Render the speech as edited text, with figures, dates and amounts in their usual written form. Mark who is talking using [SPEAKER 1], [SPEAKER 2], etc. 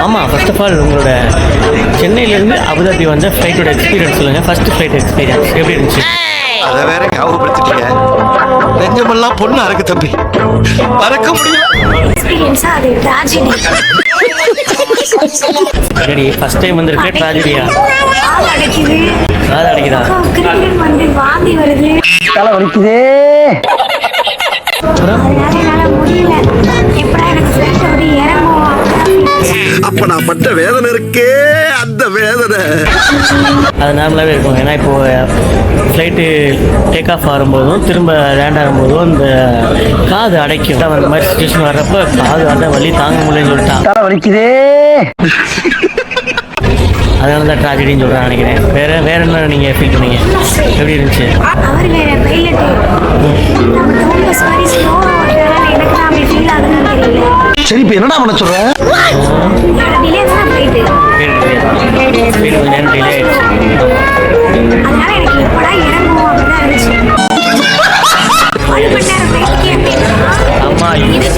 [SPEAKER 1] ஆமாம், first of all உங்களோட சென்னையிலேருந்து அபுதாபி வந்த ஃப்ளைட்டோட எக்ஸ்பீரியன்ஸ் சொல்லுங்கள். ஃபர்ஸ்ட் ஃப்ளைட் எக்ஸ்பீரியன்ஸ் எப்படி இருந்துச்சு?
[SPEAKER 2] அதை வேற ஞாபகப்படுத்திட்டீங்க. நெஞ்சமெல்லாம் பொண்ணு அறக்கு தம்பி, மறக்க முடியல.
[SPEAKER 3] எக்ஸ்பீரியன்ஸா அது ட்ராஜடி.
[SPEAKER 1] சரி, ஃபர்ஸ்ட் டைம் வந்திருக்க ட்ராஜடியா?
[SPEAKER 3] கால் அடைக்குது,
[SPEAKER 1] காது அடைக்குதா?
[SPEAKER 3] கிரிக்கெட் வந்து வாந்தி வருது,
[SPEAKER 4] தலை வலிக்குதே.
[SPEAKER 1] அப்புறம்
[SPEAKER 3] அதனால என்னால முடியல. எப்படா எனக்கு ஃப்ளைட் வந்து இறங்குவோம்.
[SPEAKER 2] அப்ப நான் பட்ட வேதனை இருக்கே, அந்த வேதனை.
[SPEAKER 1] அது நார்மலாகவே இருக்கும். ஏன்னா இப்போது ஃப்ளைட்டு டேக் ஆஃப் ஆகும்போதும் திரும்ப லேண்ட் ஆகும்போதும் அந்த காது அடைக்கும். அந்த மாதிரி சுச்சுவேஷன் வர்றப்ப காது அந்த வலி தாங்க முடியலன்னு சொல்லிட்டான்.
[SPEAKER 4] தலை வலிக்குதே.
[SPEAKER 1] அதனால தான் ட்ராஜடின்னு சொல்கிறேன் நினைக்கிறேன். வேற என்ன நீங்கள் ஃபீல் பண்ணீங்க? எப்படி இருந்துச்சு?
[SPEAKER 3] அவர் வேற பைலட், நம்ம டோம்பஸ் மாதிரி ஸ்லோவா ஓட்டுறதுனால எனக்கு தான் அப்படி ஃபீல் ஆகுதுன்னு தெரியல.
[SPEAKER 4] சரி, இப்ப என்னடா பண்ண சொல்ற?
[SPEAKER 3] டிலே தான் ஃப்ளைட்டு,
[SPEAKER 1] வீடு கொஞ்சம் நேரம் டிலே ஆயிடுச்சு.
[SPEAKER 3] அதனால எனக்கு எப்படா இறங்குவோம் அப்படின்னு இருந்துச்சு. 1 மணி நேரம் ஃப்ளைட்டுக்கே அப்படின்னா
[SPEAKER 1] ஆமாம்,
[SPEAKER 3] இதுக்கு